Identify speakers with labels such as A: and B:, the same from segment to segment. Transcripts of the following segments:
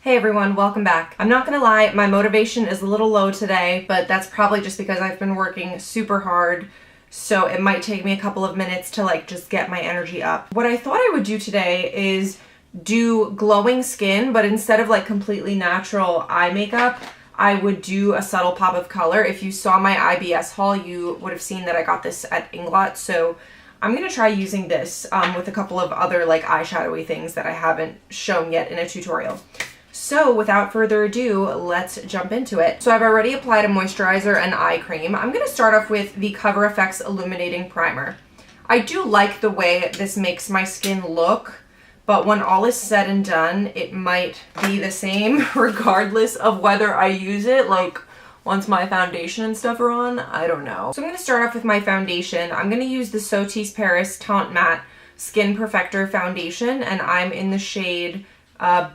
A: Hey everyone, welcome back. I'm not gonna lie, my motivation is a little low today, but that's probably just because I've been working super hard, so it might take me a couple of minutes to just get my energy up. What I thought I would do today is do glowing skin, but instead of completely natural eye makeup, I would do a subtle pop of color. If you saw my IBS haul, you would have seen that I got this at Inglot, so I'm gonna try using this with a couple of other eyeshadowy things that I haven't shown yet in a tutorial. So without further ado, let's jump into it. So I've already applied a moisturizer and eye cream. I'm gonna start off with the Cover FX Illuminating Primer. I do like the way this makes my skin look, but when all is said and done, it might be the same regardless of whether I use it once my foundation and stuff are on. I don't know. So I'm gonna start off with my foundation. I'm gonna use the Sothys Paris Teint Matte Skin Perfector Foundation, and I'm in the shade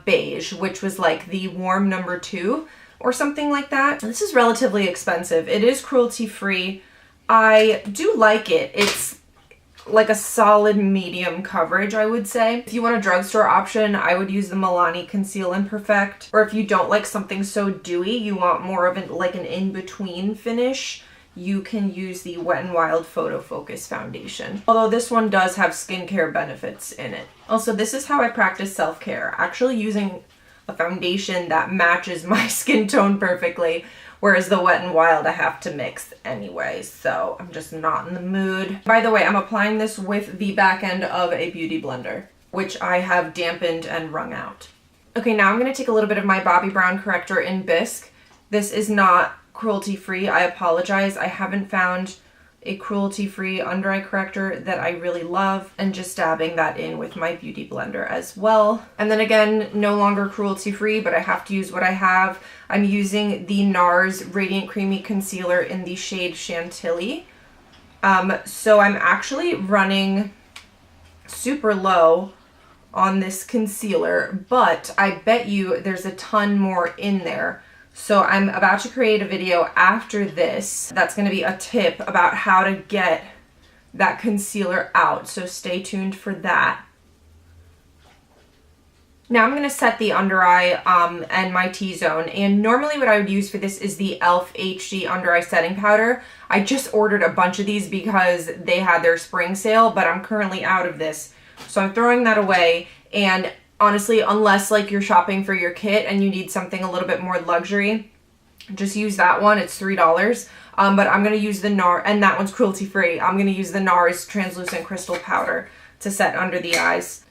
A: Beige, which was the warm number 2 or something like that. This is relatively expensive. It is cruelty-free. I do like it. It's a solid medium coverage, I would say. If you want a drugstore option, I would use the Milani Conceal and Perfect. Or if you don't like something so dewy, you want more of an in-between finish, you can use the Wet n Wild Photo Focus Foundation. Although this one does have skincare benefits in it. Also, this is how I practice self-care. Actually using a foundation that matches my skin tone perfectly, whereas the Wet n Wild I have to mix anyway, so I'm just not in the mood. By the way, I'm applying this with the back end of a beauty blender, which I have dampened and wrung out. Okay, now I'm gonna take a little bit of my Bobbi Brown Corrector in Bisque. This is not cruelty-free, I apologize. I haven't found a cruelty-free under eye corrector that I really love, and just dabbing that in with my beauty blender as well. And then again, no longer cruelty-free, but I have to use what I have. I'm using the NARS Radiant Creamy Concealer in the shade Chantilly. So I'm actually running super low on this concealer, but I bet you there's a ton more in there. So I'm about to create a video after this that's going to be a tip about how to get that concealer out, so stay tuned for that. Now I'm going to set the under eye and my T-zone, and normally what I would use for this is the e.l.f. HD Under Eye Setting Powder. I just ordered a bunch of these because they had their spring sale, but I'm currently out of this, so I'm throwing that away. And honestly, unless you're shopping for your kit and you need something a little bit more luxury, just use that one. It's $3. But I'm going to use the NARS, and that one's cruelty-free. I'm going to use the NARS Translucent Crystal Powder to set under the eyes.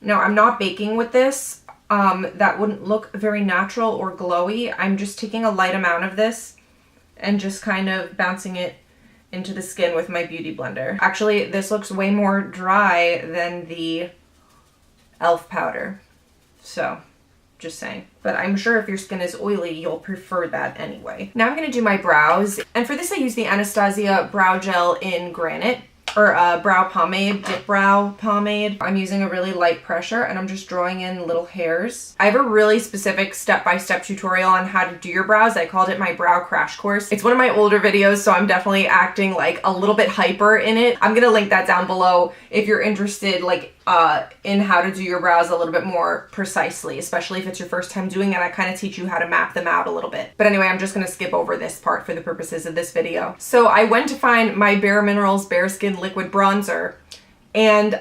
A: Now, I'm not baking with this. That wouldn't look very natural or glowy. I'm just taking a light amount of this and just kind of bouncing it into the skin with my beauty blender. Actually, this looks way more dry than the e.l.f. powder, so just saying. But I'm sure if your skin is oily, you'll prefer that anyway. Now I'm going to do my brows, and for this I use the Anastasia Brow Gel in Granite, or brow pomade, dip brow pomade. I'm using a really light pressure, and I'm just drawing in little hairs. I have a really specific step-by-step tutorial on how to do your brows. I called it my brow crash course. It's one of my older videos, so I'm definitely acting a little bit hyper in it. I'm gonna link that down below if you're interested in how to do your brows a little bit more precisely, especially if it's your first time doing it. I kind of teach you how to map them out a little bit. But anyway, I'm just gonna skip over this part for the purposes of this video. So I went to find my Bare Minerals Bare Skin Liquid Bronzer, and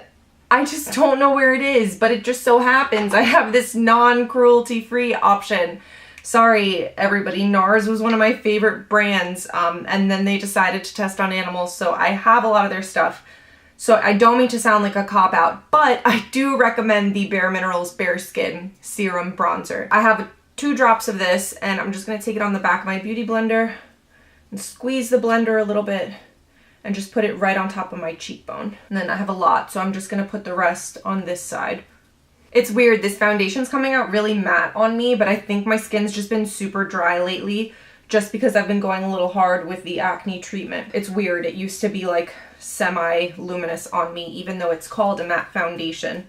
A: I just don't know where it is, but it just so happens I have this non-cruelty-free option. Sorry, everybody, NARS was one of my favorite brands, and then they decided to test on animals, so I have a lot of their stuff. So I don't mean to sound like a cop-out, but I do recommend the Bare Minerals Bare Skin Serum Bronzer. I have 2 drops of this, and I'm just going to take it on the back of my beauty blender and squeeze the blender a little bit and just put it right on top of my cheekbone. And then I have a lot, so I'm just going to put the rest on this side. It's weird, this foundation's coming out really matte on me, but I think my skin's just been super dry lately, just because I've been going a little hard with the acne treatment. It's weird, it used to be semi-luminous on me, even though it's called a matte foundation.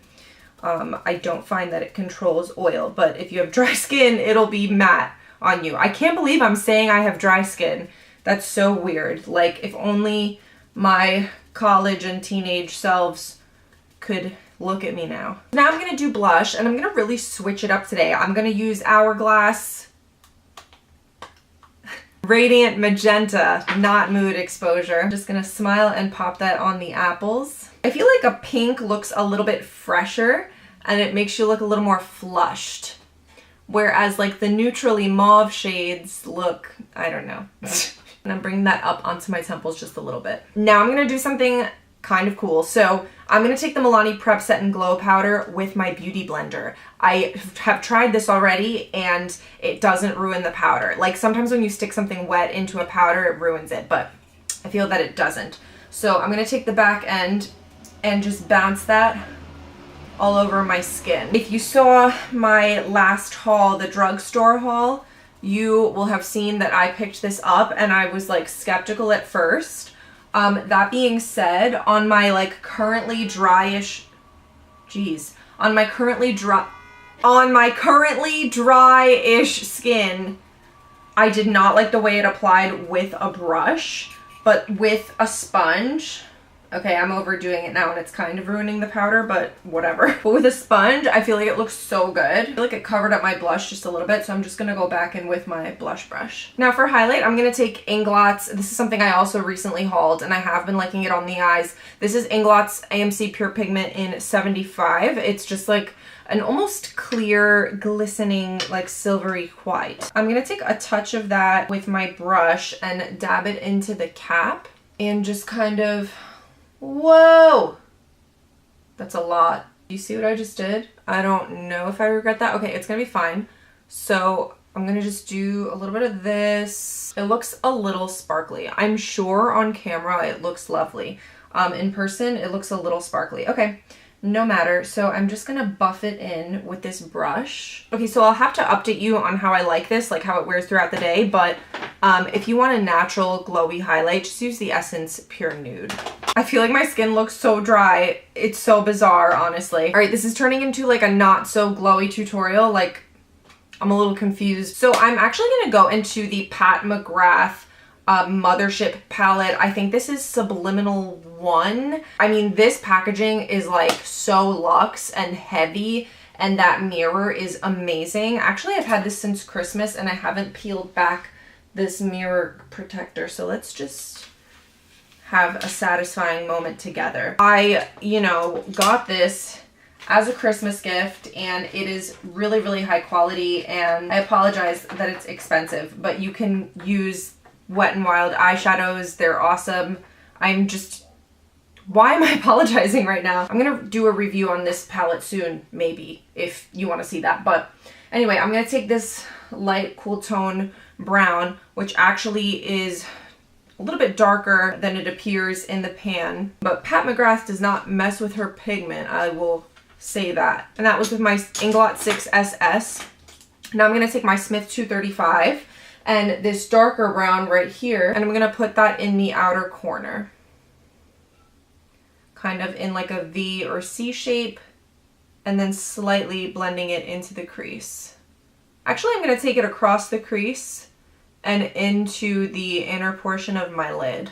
A: I don't find that it controls oil, but if you have dry skin, it'll be matte on you. I can't believe I'm saying I have dry skin. That's so weird. If only my college and teenage selves could Look at me now. Now I'm gonna do blush, and I'm gonna really switch it up today. I'm gonna use Hourglass Radiant Magenta, not Mood Exposure. I'm just gonna smile and pop that on the apples. I feel like a pink looks a little bit fresher, and it makes you look a little more flushed. Whereas like the neutrally mauve shades look, I don't know. And I'm bringing that up onto my temples just a little bit. Now I'm gonna do something kind of cool. So I'm gonna take the Milani Prep Set and Glow Powder with my Beauty Blender. I have tried this already and it doesn't ruin the powder. Like sometimes when you stick something wet into a powder, it ruins it, but I feel that it doesn't. So I'm gonna take the back end and just bounce that all over my skin. If you saw my last haul, the drugstore haul, you will have seen that I picked this up and I was like skeptical at first. That being said, on my like currently dryish, on my currently dry-ish skin, I did not like the way it applied with a brush, but with a sponge, okay, I'm overdoing it now and it's kind of ruining the powder, but whatever. But with a sponge, I feel like it looks so good. I feel like it covered up my blush just a little bit, so I'm just gonna go back in with my blush brush. Now for highlight, I'm gonna take Inglot's. This is something I also recently hauled and I have been liking it on the eyes. This is Inglot's AMC Pure Pigment in 75. It's just like an almost clear, glistening, like silvery white. I'm gonna take a touch of that with my brush and dab it into the cap and just kind of, whoa, that's a lot. You see what I just did? I don't know if I regret that. Okay, it's gonna be fine. So I'm gonna just do a little bit of this. It looks a little sparkly. I'm sure on camera it looks lovely. In person, it looks a little sparkly. Okay, no matter. So I'm just gonna buff it in with this brush. Okay, so I'll have to update you on how I like this, like how it wears throughout the day, but if you want a natural glowy highlight, just use the Essence Pure Nude. I feel like my skin looks so dry. It's so bizarre, honestly. All right, this is turning into like a not so glowy tutorial. Like, I'm a little confused. So I'm actually gonna go into the Pat McGrath Mothership palette. I think this is Subliminal 1. I mean, this packaging is like so luxe and heavy, and that mirror is amazing. Actually, I've had this since Christmas and I haven't peeled back this mirror protector. So let's just have a satisfying moment together. I, you know, got this as a Christmas gift and it is really, really high quality, and I apologize that it's expensive, but you can use Wet n Wild eyeshadows. They're awesome. Why am I apologizing right now? I'm gonna do a review on this palette soon, maybe, if you want to see that. But anyway, I'm gonna take this light cool tone brown, which actually is a little bit darker than it appears in the pan. But Pat McGrath does not mess with her pigment, I will say that. And that was with my Inglot 6SS. Now I'm gonna take my Smith 235 and this darker brown right here, and I'm gonna put that in the outer corner. Kind of in like a V or C shape, and then slightly blending it into the crease. Actually, I'm gonna take it across the crease and into the inner portion of my lid,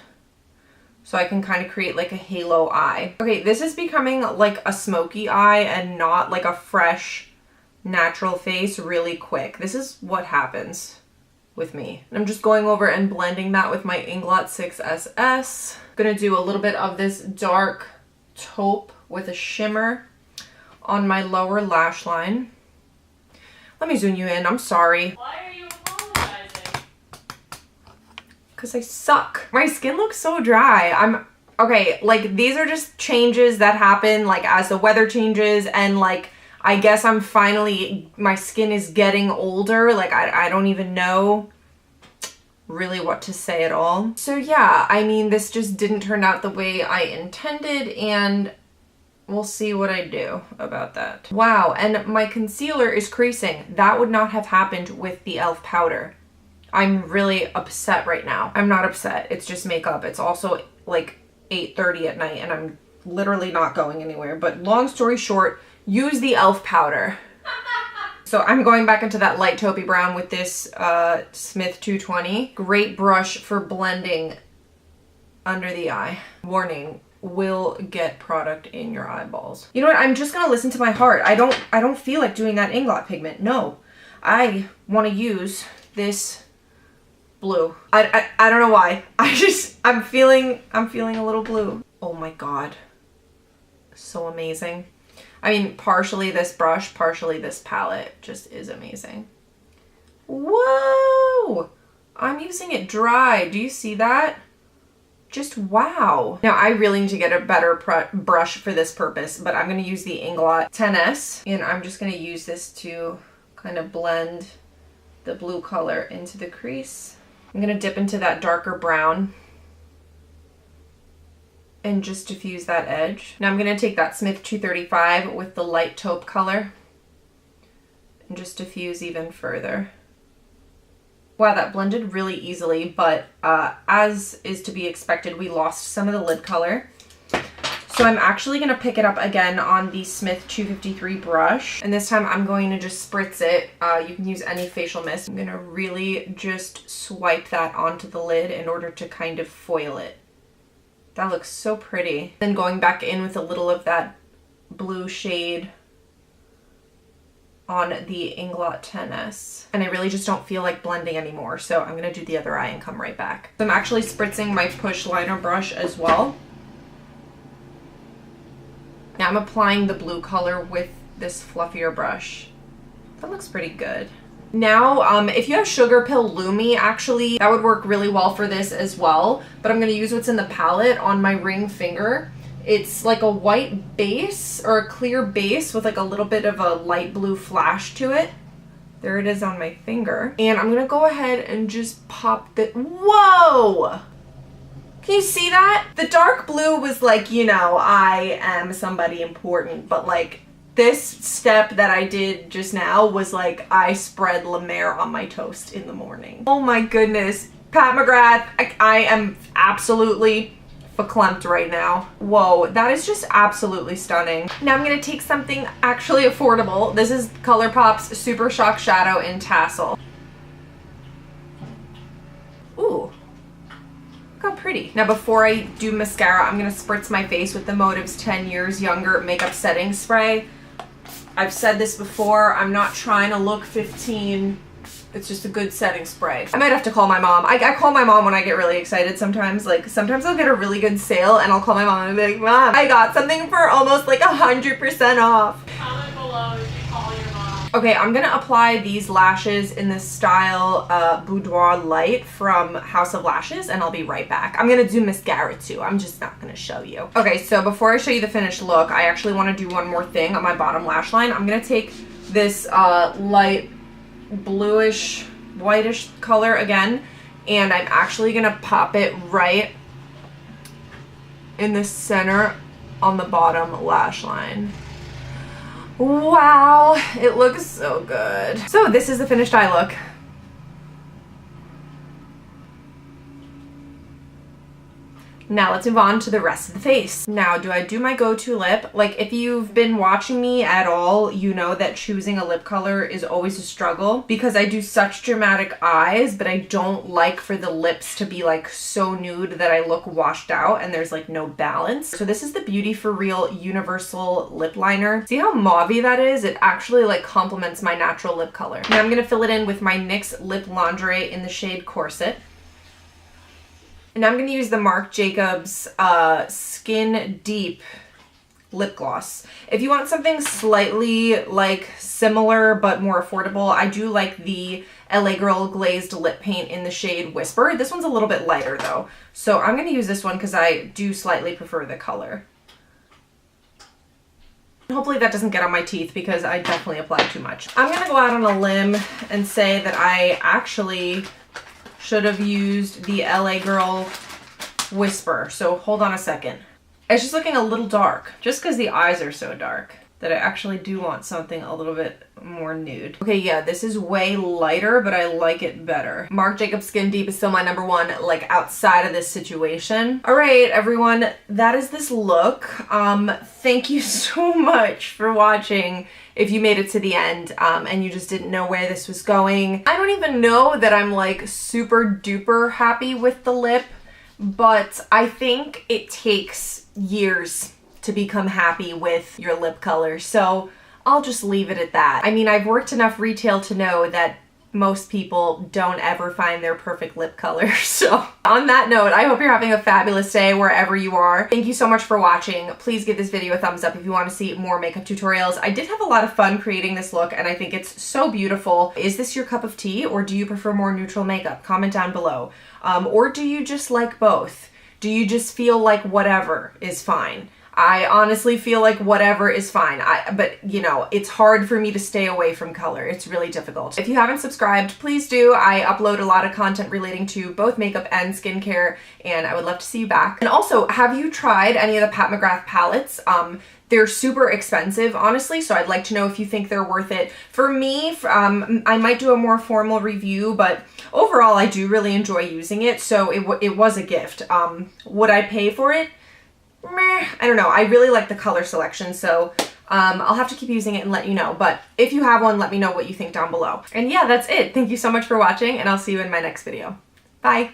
A: so I can kind of create like a halo eye. Okay, this is becoming like a smoky eye and not like a fresh, natural face really quick. This is what happens with me. And I'm just going over and blending that with my Inglot 6SS. I'm gonna do a little bit of this dark taupe with a shimmer on my lower lash line. Let me zoom you in, I'm sorry.
B: Why are you apologizing?
A: Because I suck. My skin looks so dry. Okay, like these are just changes that happen like as the weather changes, and like I guess I'm finally, my skin is getting older. Like I don't even know really what to say at all. So yeah, I mean, this just didn't turn out the way I intended, and we'll see what I do about that. Wow, and my concealer is creasing. That would not have happened with the e.l.f. powder. I'm really upset right now. I'm not upset, it's just makeup. It's also like 8:30 at night and I'm literally not going anywhere. But long story short, use the e.l.f. powder. So I'm going back into that light taupey brown with this Smith 220. Great brush for blending under the eye. Warning, will get product in your eyeballs. You know what? I'm just gonna listen to my heart. I don't feel like doing that Inglot pigment. No. I want to use this blue. I don't know why. I'm feeling a little blue. Oh my god. So amazing. I mean, partially this brush, partially this palette just is amazing. Whoa! I'm using it dry. Do you see that? Just wow. Now I really need to get a better brush for this purpose, but I'm going to use the Inglot 10S, and I'm just going to use this to kind of blend the blue color into the crease. I'm going to dip into that darker brown and just diffuse that edge. Now I'm going to take that Smith 235 with the light taupe color and just diffuse even further. Wow, that blended really easily, but as is to be expected, we lost some of the lid color. So I'm actually going to pick it up again on the Smith 253 brush, and this time I'm going to just spritz it. You can use any facial mist. I'm going to really just swipe that onto the lid in order to kind of foil it. That looks so pretty. Then going back in with a little of that blue shade on the Inglot 10S. And I really just don't feel like blending anymore, so I'm gonna do the other eye and come right back. So I'm actually spritzing my push liner brush as well. Now I'm applying the blue color with this fluffier brush. That looks pretty good. Now, if you have Sugar Pill Lumi, actually, that would work really well for this as well. But I'm going to use what's in the palette on my ring finger. It's like a white base, or a clear base with like a little bit of a light blue flash to it. There it is on my finger. And I'm going to go ahead and just pop the... Whoa! Can you see that? The dark blue was like, you know, I am somebody important, but like... This step that I did just now was like I spread La Mer on my toast in the morning. Oh my goodness. Pat McGrath, I am absolutely verklempt right now. Whoa, that is just absolutely stunning. Now I'm going to take something actually affordable. This is ColourPop's Super Shock Shadow in Tassel. Ooh. Look how pretty. Now before I do mascara, I'm going to spritz my face with the Motive's 10 Years Younger Makeup Setting Spray. I've said this before, I'm not trying to look 15. It's just a good setting spray. I might have to call my mom. I call my mom when I get really excited sometimes. Like, sometimes I'll get a really good sale and I'll call my mom and be like, Mom, I got something for almost like 100% off.
B: Comment below if you call your mom.
A: Okay, I'm gonna apply these lashes in the style Boudoir Light from House of Lashes, and I'll be right back. I'm gonna do mascara too. I'm just not gonna show you. Okay, so before I show you the finished look, I actually wanna do one more thing on my bottom lash line. I'm gonna take this light bluish, whitish color again, and I'm actually gonna pop it right in the center on the bottom lash line. Wow, it looks so good. So this is the finished eye look. Now let's move on to the rest of the face. Now, do I do my go-to lip? Like, if you've been watching me at all, you know that choosing a lip color is always a struggle because I do such dramatic eyes, but I don't like for the lips to be like so nude that I look washed out and there's like no balance. So this is the Beauty For Real Universal Lip Liner. See how mauve-y that is? It actually like complements my natural lip color. Now I'm gonna fill it in with my NYX Lip Lingerie in the shade Corset. And I'm going to use the Marc Jacobs Skin Deep lip gloss. If you want something slightly like similar but more affordable, I do like the LA Girl Glazed Lip Paint in the shade Whisper. This one's a little bit lighter though. So I'm going to use this one because I do slightly prefer the color. Hopefully that doesn't get on my teeth because I definitely applied too much. I'm going to go out on a limb and say that I actually should have used the LA Girl Whisper. So hold on a second. It's just looking a little dark, just because the eyes are so dark that I actually do want something a little bit more nude. Okay, yeah, this is way lighter, but I like it better. Marc Jacobs Skin Deep is still my number one, like outside of this situation. All right, everyone, that is this look. Thank you so much for watching. If you made it to the end and you just didn't know where this was going. I don't even know that I'm like super duper happy with the lip, but I think it takes years to become happy with your lip color. So I'll just leave it at that. I mean, I've worked enough retail to know that most people don't ever find their perfect lip color. So on that note, I hope you're having a fabulous day wherever you are. Thank you so much for watching. Please give this video a thumbs up if you want to see more makeup tutorials. I did have a lot of fun creating this look and I think it's so beautiful. Is this your cup of tea or do you prefer more neutral makeup? Comment down below. Or do you just like both? Do you just feel like whatever is fine? I honestly feel like whatever is fine. But you know, it's hard for me to stay away from color. It's really difficult. If you haven't subscribed, please do. I upload a lot of content relating to both makeup and skincare, and I would love to see you back. And also, have you tried any of the Pat McGrath palettes? They're super expensive, honestly, so I'd like to know if you think they're worth it. For me, I might do a more formal review, but overall, I do really enjoy using it, so it was a gift. Would I pay for it? Meh, I don't know. I really like the color selection, so I'll have to keep using it and let you know. But if you have one, let me know what you think down below. And yeah, that's it. Thank you so much for watching, and I'll see you in my next video. Bye!